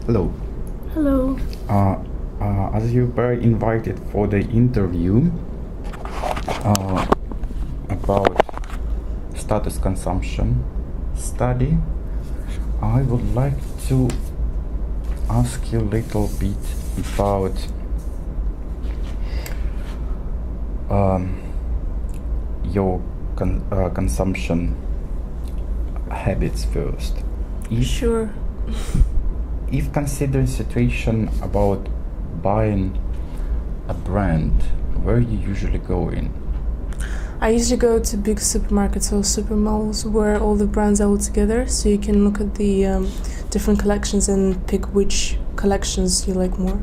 Hello. Hello. As you were invited for the interview about status consumption study, I would like to ask you a little bit about your consumption habits first. Sure. If considering situation about buying a brand, where you usually go in? I usually go to big supermarkets or super malls where all the brands are all together, so you can look at the different collections and pick which collections you like more.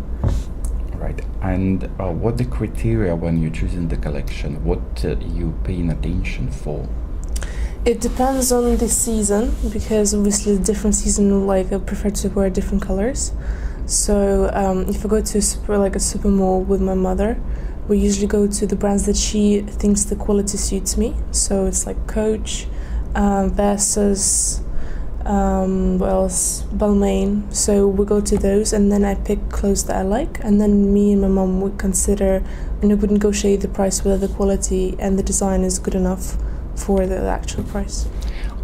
Right. And what the criteria when you're choosing the collection? What you paying attention for? It depends on the season, because obviously different season, like I prefer to wear different colors. So if I go to a super mall with my mother, we usually go to the brands that she thinks the quality suits me. So it's like Coach, Versus, what else? Balmain. So we go to those, and then I pick clothes that I like, and then me and my mom would consider, and we would negotiate the price whether the quality and the design is good enough for the actual price.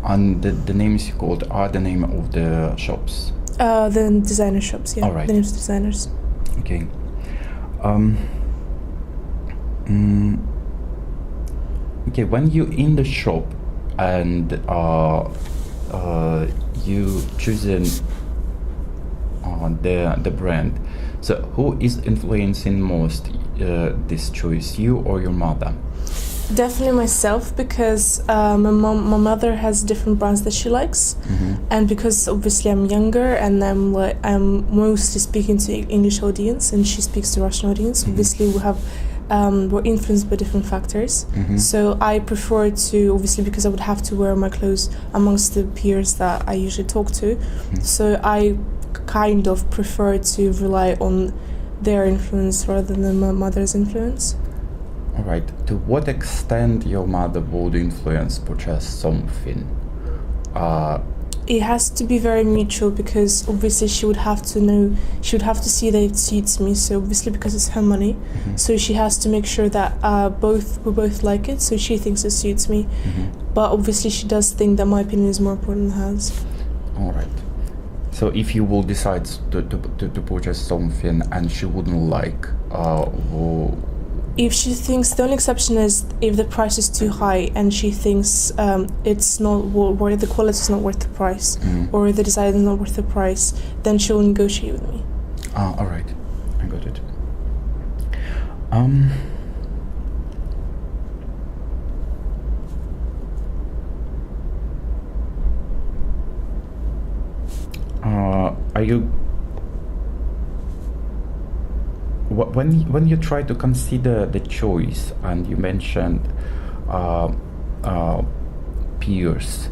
And the names you called are the name of the shops? The designer shops, yeah. All right. The names of designers. Okay. Okay, when you in the shop and you choosing the brand, so who is influencing most this choice, you or your mother? Definitely myself, because my mother has different brands that she likes, and because obviously I'm younger and I'm mostly speaking to English audience and she speaks to Russian audience. Obviously we're influenced by different factors. So I prefer to, obviously because I would have to wear my clothes amongst the peers that I usually talk to, so I kind of prefer to rely on their influence rather than my mother's influence. All right. To what extent your mother would influence purchase something? It has to be very mutual, because obviously she would have to see that it suits me. So obviously because it's her money, so she has to make sure that we both like it. So she thinks it suits me, but obviously she does think that my opinion is more important than hers. All right. So if you will decide to purchase something and she wouldn't like, if she thinks, the only exception is if the price is too high and she thinks it's not worth, the quality is not worth the price, or the design is not worth the price, then she will negotiate with me. All right, I got it. Are you? When you try to consider the choice, and you mentioned peers,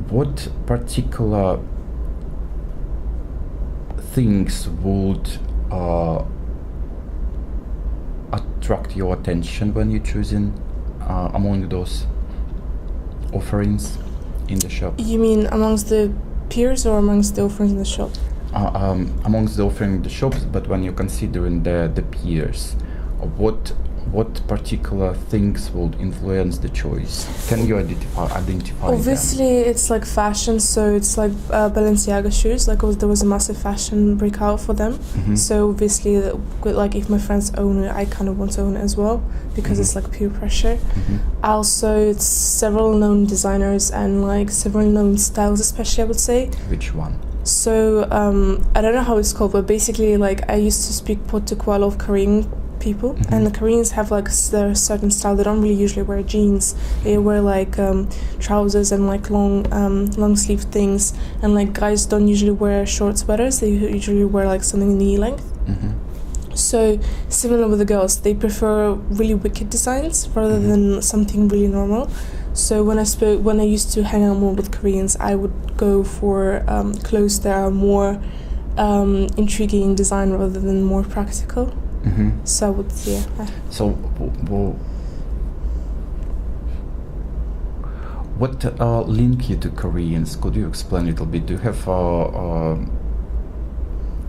what particular things would attract your attention when you're choosing among those offerings in the shop? You mean amongst the peers or amongst the offerings in the shop? Amongst the offering in the shops, but when you're considering the peers, what particular things would influence the choice? Can you identify Obviously them? It's like fashion, so it's like Balenciaga shoes, like there was a massive fashion breakout for them, so obviously like if my friends own it, I kind of want to own it as well, because it's like peer pressure. Also it's several known designers and like several known styles, especially I would say. Which one? So I don't know how it's called, but basically like I used to speak to quite a lot of Korean people, and the Koreans have like their certain style. They don't really usually wear jeans. They wear like trousers and like long sleeve things, and like guys don't usually wear short sweaters. They usually wear like something knee length. So similar with the girls, they prefer really wicked designs rather than something really normal. So when I used to hang out more with Koreans, I would go for clothes that are more intriguing in design rather than more practical. So I would, yeah. So what link you to Koreans? Could you explain a little bit? Do you have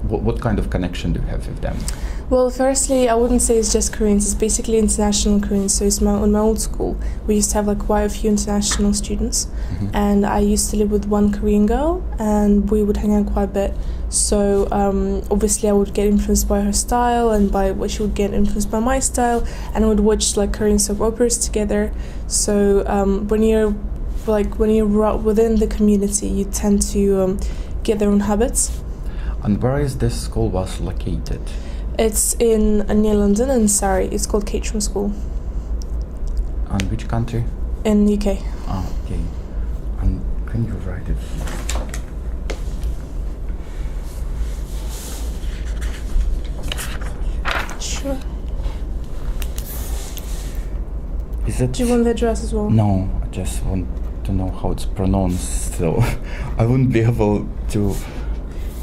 what kind of connection do you have with them? Well, firstly, I wouldn't say it's just Koreans. It's basically international Koreans. So it's in my old school, we used to have like quite a few international students, and I used to live with one Korean girl, and we would hang out quite a bit. So obviously, I would get influenced by her style, and by what she would get influenced by my style, and I would watch like Korean soap operas together. So when you're within the community, you tend to get their own habits. And where is this school was located? It's in near London and Surrey. It's called Caterham School. And which country? In the UK. Ah, okay. And can you write it? Sure. Is it? Do you want the address as well? No, I just want to know how it's pronounced, so I wouldn't be able to.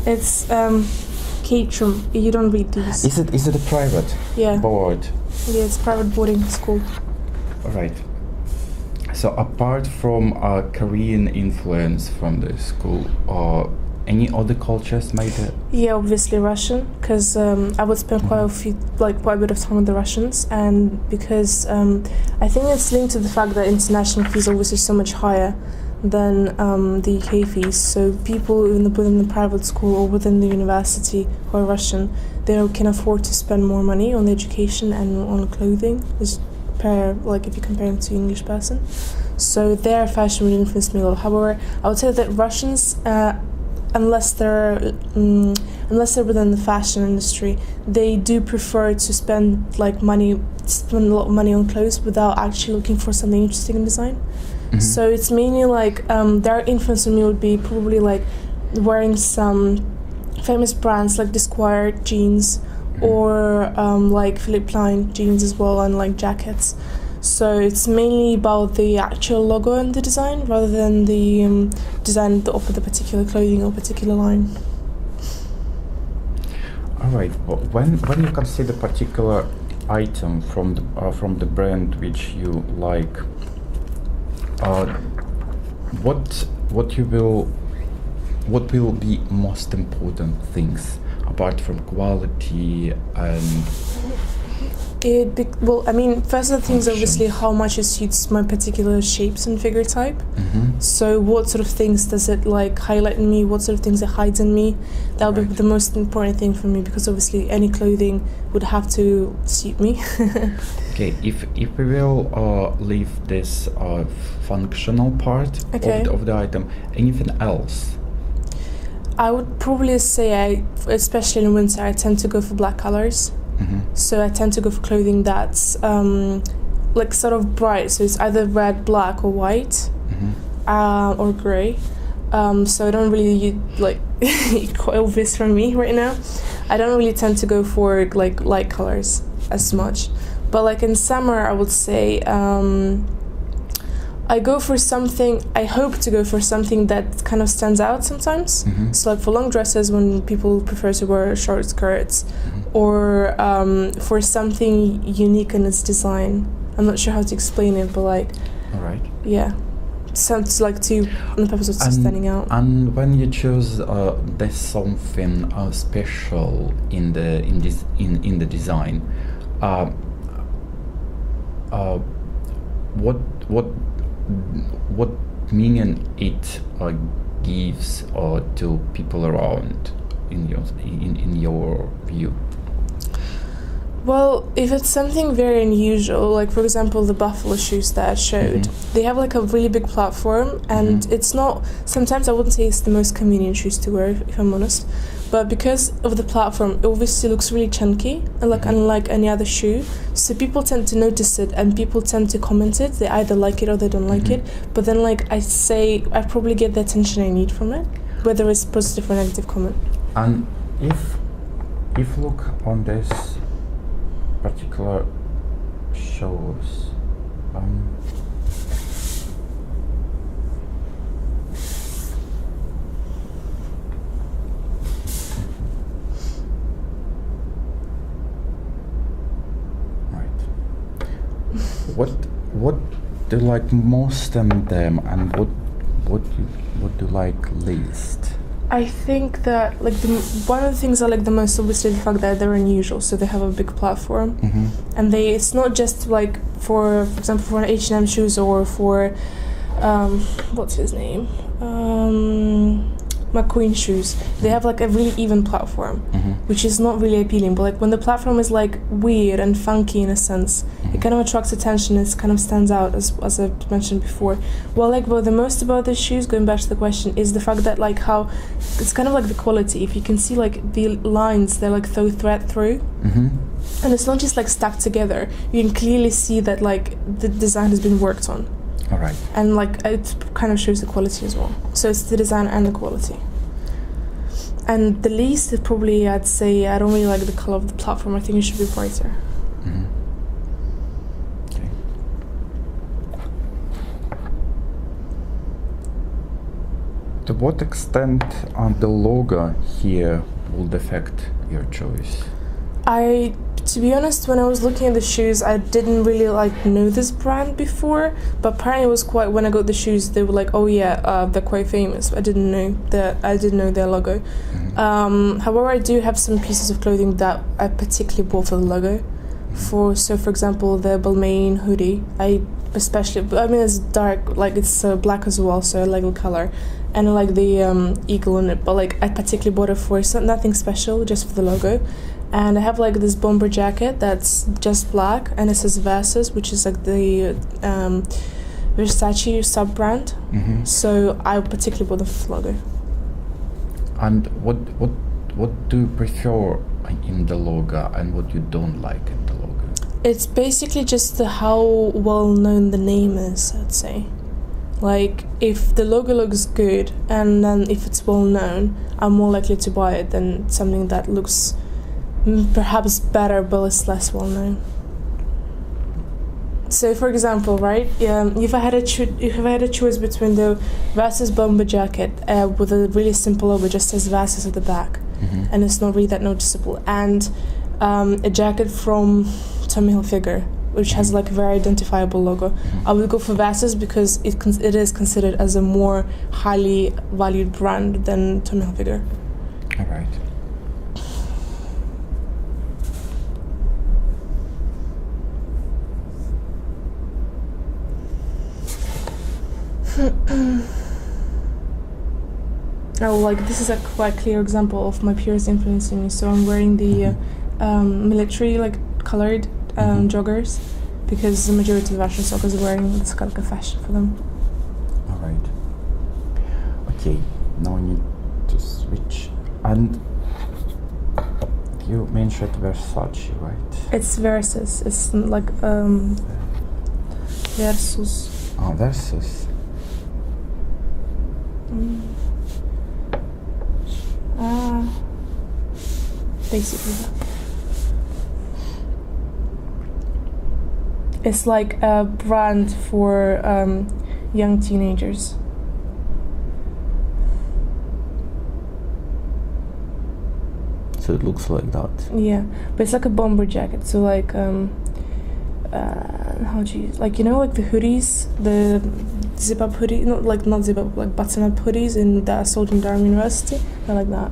It's Caterham. You don't read these. Is it a private board? Yeah, it's private boarding school. All right. So apart from Korean influence from the school, any other cultures made it? Yeah, obviously Russian, because I would spend quite a bit of time with the Russians, and because I think it's linked to the fact that international fees are obviously so much higher than the UK fees. So people within the private school or within the university who are Russian, they can afford to spend more money on the education and on clothing, if you compare them to an English person. So their fashion really influenced me a lot. However, I would say that Russians, unless they're within the fashion industry, they do prefer to spend a lot of money on clothes without actually looking for something interesting in design. So it's mainly their influence on me would be probably wearing some famous brands like Disquire jeans or Philippe Plein jeans as well, and jackets. So it's mainly about the actual logo and the design rather than the design of the particular clothing or particular line. All right. Well, when you consider a particular item from the brand which you like, what will be most important things apart from quality and? First of the things, obviously, how much it suits my particular shapes and figure type. So what sort of things does it highlight in me? What sort of things it hides in me? That would be the most important thing for me, because obviously any clothing would have to suit me. Okay, if we will leave this functional part of the item, anything else? I would probably say, especially in winter, I tend to go for black colors. So I tend to go for clothing that's sort of bright. So it's either red, black, or white, or grey. So I don't really quite obvious for me right now. I don't really tend to go for light colors as much. But in summer, I would say I hope to go for something that kind of stands out sometimes. So for long dresses, when people prefer to wear short skirts, or for something unique in its design. I'm not sure how to explain it, but all right. Yeah, sounds on the purpose of standing out. And when you choose there's something special in the design, what meaning it gives to people around in your view? Well, if it's something very unusual, for example the buffalo shoes that I showed, they have a really big platform, and it's not, sometimes I wouldn't say it's the most convenient shoes to wear, if I'm honest, but because of the platform, it obviously looks really chunky, and unlike any other shoe, so people tend to notice it, and people tend to comment it. They either like it or they don't like it, but then I probably get the attention I need from it, whether it's positive or negative comment. And if look on this particular shows, what do you like most in them, and what do you like least? I think that like one of the things I like the most, obviously, the fact that they're unusual. So they have a big platform, and it's not just like for example, for an H&M shoes or for what's his name, McQueen shoes. They have like a really even platform, which is not really appealing. But like when the platform is like weird and funky in a sense, it kind of attracts attention. It kind of stands out, as I mentioned before. Well, like the most about the shoes, going back to the question, is the fact that like how it's kind of like the quality. If you can see like the lines, they're like thread through. And it's not just like stuck together. You can clearly see that like the design has been worked on. All right. And like it kind of shows the quality as well. So it's the design and the quality. And the least is probably, I'd say, I don't really like the color of the platform. I think it should be brighter. Okay. To what extent the logo here will affect your choice? To be honest, when I was looking at the shoes, I didn't really like know this brand before, but apparently it was quite, when I got the shoes, they were like, oh yeah, they're quite famous. I didn't know their logo. However, I do have some pieces of clothing that I particularly bought for the logo. For example, the Balmain hoodie, it's dark, like it's black as well, so I like the color. And I like the eagle in it, but like I particularly bought it for nothing special, just for the logo. And I have like this bomber jacket that's just black, and it says Versus, which is like the Versace sub-brand. So I particularly bought the logo. And what do you prefer in the logo, and what you don't like in the logo? It's basically just how well known the name is, I'd say. Like if the logo looks good, and then if it's well known, I'm more likely to buy it than something that looks perhaps better but is less well known. So for example, right, if I had a choice between the Versus bomber jacket with a really simple logo, just says Versus at the back, and it's not really that noticeable, and a jacket from Tommy Hilfiger, which has like a very identifiable logo, I would go for Versus because it is considered as a more highly valued brand than Tommy Hilfiger. All right. Oh, like this is a quite clear example of my peers influencing me. So I'm wearing the military like colored joggers because the majority of fashion stockers are wearing this kind of fashion for them. All right. Okay, now I need to switch. And you mentioned Versace, right? It's Versus. It's like Versus. Oh, Versus. Basically that. It's like a brand for young teenagers. So it looks like that. Yeah, but it's like a bomber jacket. So like like like the hoodies, the zip up hoodie, not zip up, like button up hoodies that are sold in Durham University. I like that.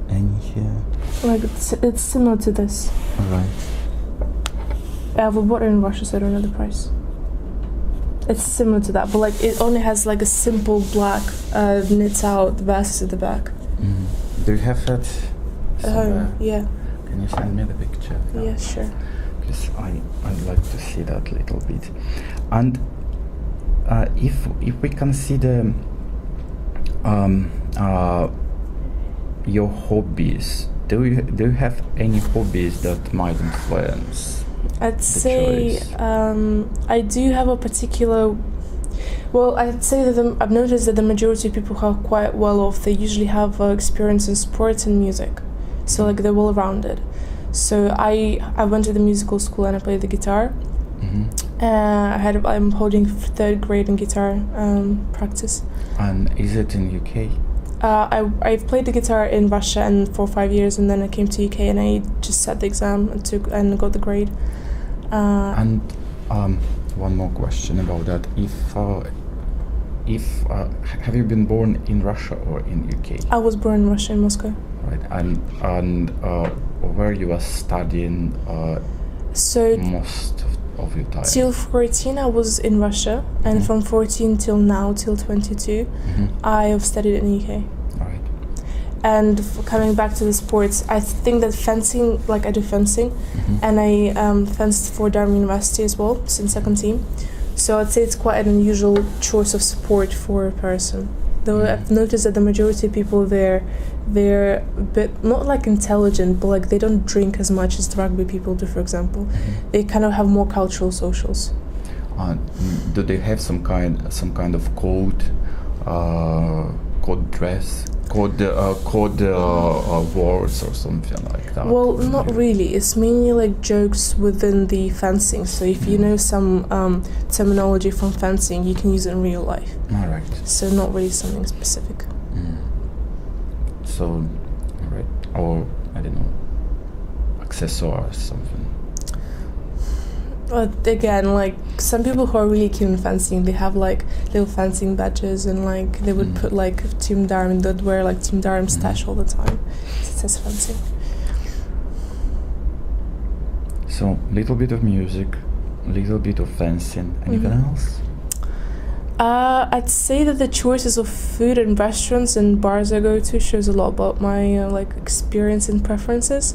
And here. Like it's similar to this. Alright. We bought it in Russia, so I don't know the price. It's similar to that, but like it only has like a simple black knit out Versus at the back. Do you have that somewhere? Yeah. Can you send me the picture? Yeah, sure. Because I'd like to see that a little bit. And if we consider your hobbies, do you have any hobbies that might influence? I'd say I do have a particular. Well, I'd say that I've noticed that the majority of people who are quite well off, they usually have experience in sports and music, so like they're well rounded. So I went to the musical school and I played the guitar. I'm holding 3rd grade in guitar practice. And is it in UK? I've played the guitar in Russia and for 5 years, and then I came to UK and I just sat the exam and got the grade. one more question about that. If have you been born in Russia or in UK? I was born in Russia, in Moscow. Right, and where you are studying So most of your time? till 14 I was in Russia, and from 14 till now, till 22, I have studied in UK. Right. And coming back to the sports, I think that fencing, like I do fencing, and I fenced for Durham University as well, since second team. So I'd say it's quite an unusual choice of sport for a person. Though I've noticed that the majority of people they're a bit, not like intelligent, but like they don't drink as much as the rugby people do, for example. They kind of have more cultural socials. Do they have some kind of code dress, code words or something like that? Well, not really. It's mainly like jokes within the fencing. So if you know some terminology from fencing, you can use it in real life. All right. So not really something specific. So, all right, or I don't know, accessories, something. But again, like some people who are really keen on fencing, they have like little fencing badges, and like they would put like Team Durham, and they'd wear like Team Durham stash all the time. It says fencing. So, little bit of music, little bit of fencing. Anything else? I'd say that the choices of food and restaurants and bars I go to shows a lot about my like experience and preferences.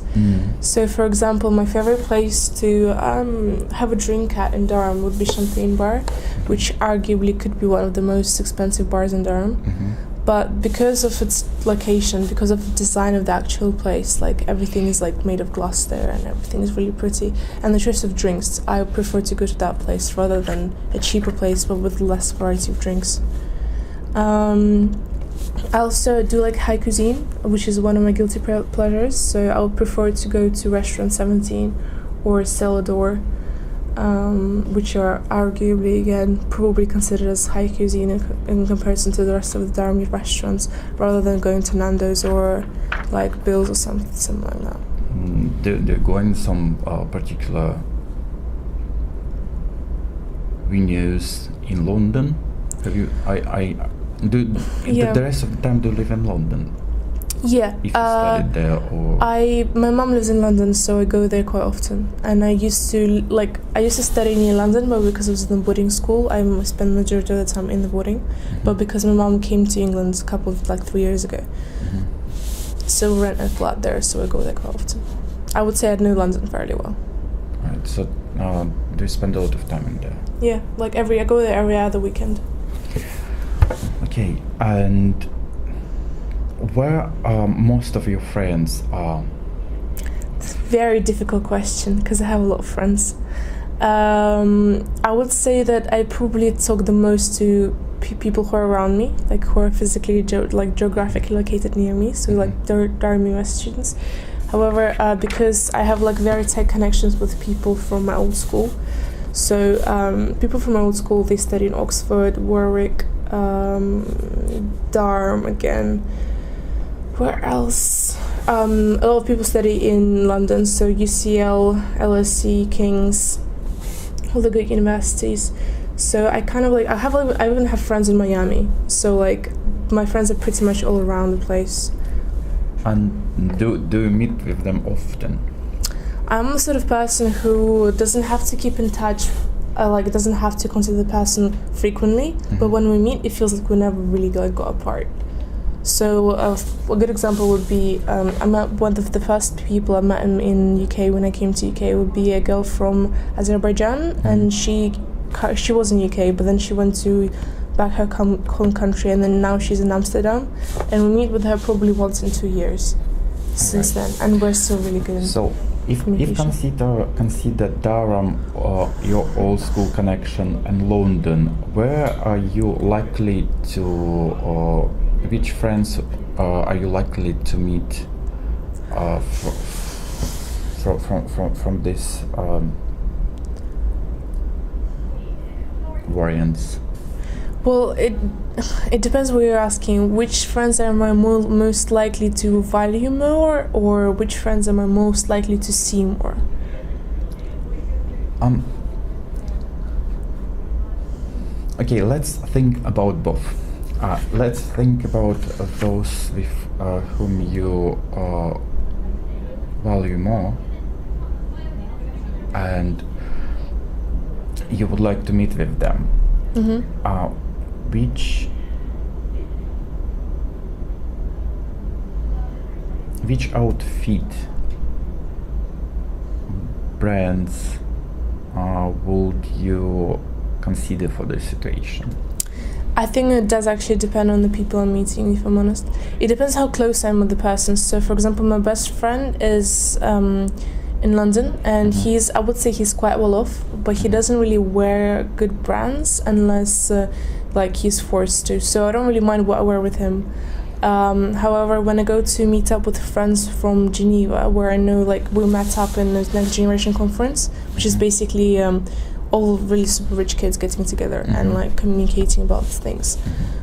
So, for example, my favorite place to have a drink at in Durham would be Champagne Bar, which arguably could be one of the most expensive bars in Durham. But because of its location, because of the design of the actual place, like everything is like made of glass there, and everything is really pretty. And the choice of drinks, I prefer to go to that place rather than a cheaper place but with less variety of drinks. I also do like high cuisine, which is one of my guilty pleasures. So I would prefer to go to Restaurant 17 or Celador, which are arguably, again, probably considered as high cuisine in comparison to the rest of the Durham restaurants, rather than going to Nando's or like Bill's or something like that. They're going some particular venues in London. Have you? The rest of the time do you live in London? Yeah. If you studied there, or my mom lives in London, so I go there quite often. And I used to study near London, but because I was in the boarding school, I spent the majority of the time in the boarding. But because my mom came to England a couple of 3 years ago, so we rent a flat there, so I go there quite often. I would say I know London fairly well. Right. So do you spend a lot of time in there? Yeah, I go there every other weekend. Okay, and where most of your friends are? It's a very difficult question because I have a lot of friends. I would say that I probably talk the most to people who are around me, like who are physically, geographically located near me, so like Durham University students. However, because I have very tight connections with people from my old school, so people from my old school, they study in Oxford, Warwick, Durham again. Where else? A lot of people study in London, so UCL, LSE, King's, all the good universities. So I kind of I even have friends in Miami. So my friends are pretty much all around the place. And do you meet with them often? I'm the sort of person who doesn't have to keep in touch. Doesn't have to contact the person frequently. But when we meet, it feels like we never really got apart. So a good example would be I met one of the first people I met in UK when I came to UK would be a girl from Azerbaijan, and she was in UK, but then she went to back her home country, and then now she's in Amsterdam, and we meet with her probably once in 2 years since then, and we're still really good. So if consider Durham, your old school connection, and London, where are you likely to? Which friends are you likely to meet from this variants? Well, it depends what you're asking. Which friends am I most likely to value more, or which friends am I most likely to see more? Okay, let's think about both. Let's think about those with whom you value more, and you would like to meet with them. Which outfit brands would you consider for this situation? I think it does actually depend on the people I'm meeting, if I'm honest. It depends how close I am with the person. So, for example, my best friend is in London, and I would say he's quite well off, but he doesn't really wear good brands unless like he's forced to. So I don't really mind what I wear with him. However, when I go to meet up with friends from Geneva, where I know like we met up in the Next Generation Conference, which is basically all really super rich kids getting together and like communicating about things.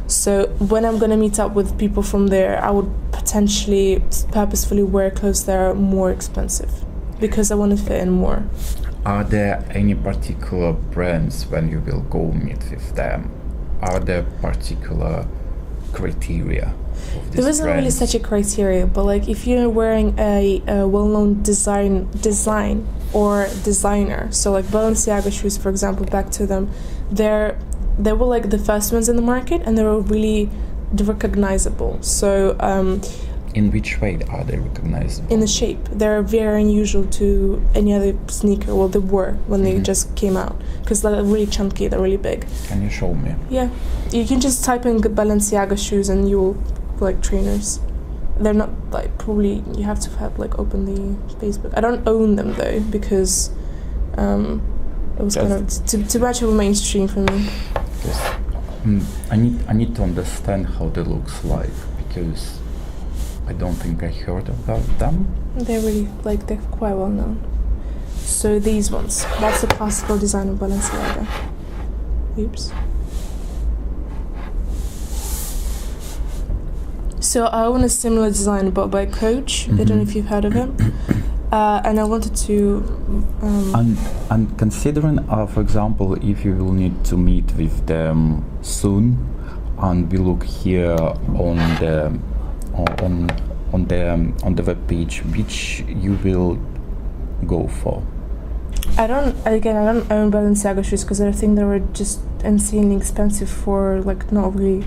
So when I'm gonna meet up with people from there, I would potentially purposefully wear clothes that are more expensive because I want to fit in more. Are there any particular brands when you will go meet with them? Are there particular criteria? There isn't really such a criteria, but like if you're wearing a well-known design or designer, so like Balenciaga shoes, for example, back to them, they were like the first ones in the market, and they were really recognizable. So in which way are they recognizable? In the shape. They're very unusual to any other sneaker. Well, they were when they just came out, because they're really chunky, they're really big. Can you show me? Yeah, you can just type in Balenciaga shoes and you will like trainers. They're not like, probably you have to have like open the Facebook. I don't own them though, because it was kind of too much of a mainstream for me. Yes. I need to understand how they looks like, because I don't think I heard about them. They're really they're quite well known. So these ones, that's the classical design of Balenciaga. Oops. So I own a similar design, but by Coach. I don't know if you've heard of him. And I wanted to. And considering, for example, if you will need to meet with them soon, and we look here on the web page, which you will go for? I don't own Balenciaga shoes because I think they were just insanely expensive for like not really.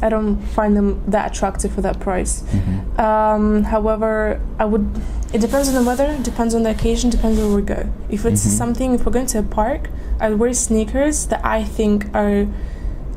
I don't find them that attractive for that price. However, it depends on the weather, depends on the occasion, depends on where we go. If it's if we're going to a park, I'd wear sneakers that I think are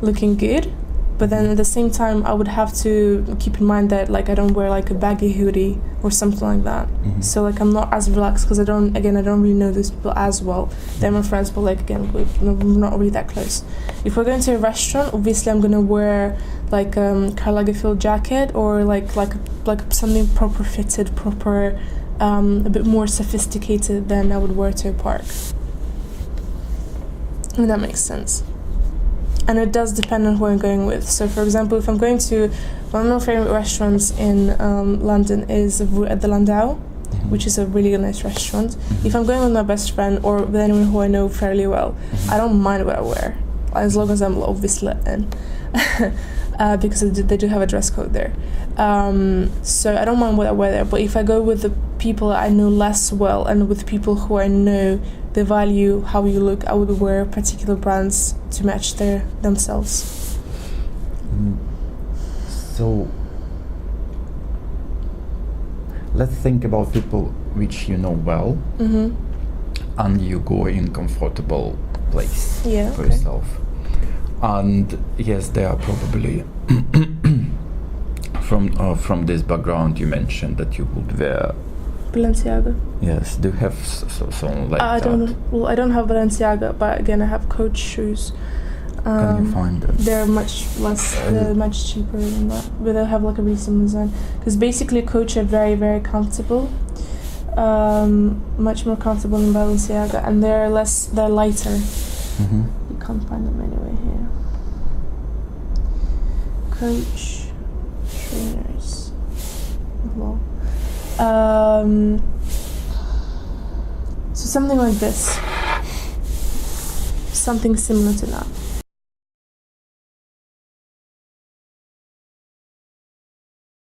looking good, but then at the same time I would have to keep in mind that like I don't wear like a baggy hoodie or something like that. So like I'm not as relaxed because I don't really know those people as well. They're my friends, but like again we're not really that close. If we're going to a restaurant, obviously I'm gonna wear like Karl Lagerfeld jacket or like something proper fitted, a bit more sophisticated than I would wear to a park. If that makes sense. And it does depend on who I'm going with. So, for example, if I'm going to one of my favorite restaurants in London is at the Landau, which is a really nice restaurant. If I'm going with my best friend or with anyone who I know fairly well, I don't mind what I wear, as long as I'm obviously let in, because they do have a dress code there. So I don't mind what I wear there. But if I go with the people I know less well and with people who I know they value how you look, I would wear particular brands to match themselves. So let's think about people which you know well, and you go in comfortable place for yourself. And yes, they are probably from this background you mentioned that you would wear Balenciaga. Yes, do you have some like I don't have Balenciaga, but again I have Coach shoes. Can you find them? They're much less, they're much cheaper than that, but they have like a really similar design. Because basically Coach are very, very comfortable, much more comfortable than Balenciaga, and they're lighter. You can't find them anyway here. Coach trainers. Well, so something like this. something similar to that.